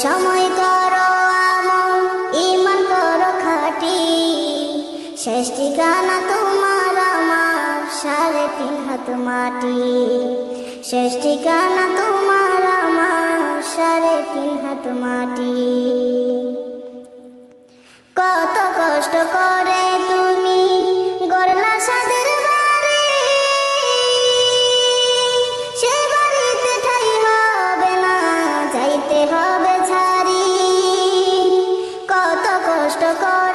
সময় করো আমল, ঈমান করো খাঁটি, শেষ ঠিকানা তোমার আমার 3.5 হাত মাটি। শেষ ঠিকানা তোমার আমার 3.5 হাত মাটি। কত কষ্ট করে তুমি গড়লা সাদের বাড়ি, সে বাড়িতে ঠাই হবে না, যাইতে হবে ছাড়ি। কত কষ্ট করে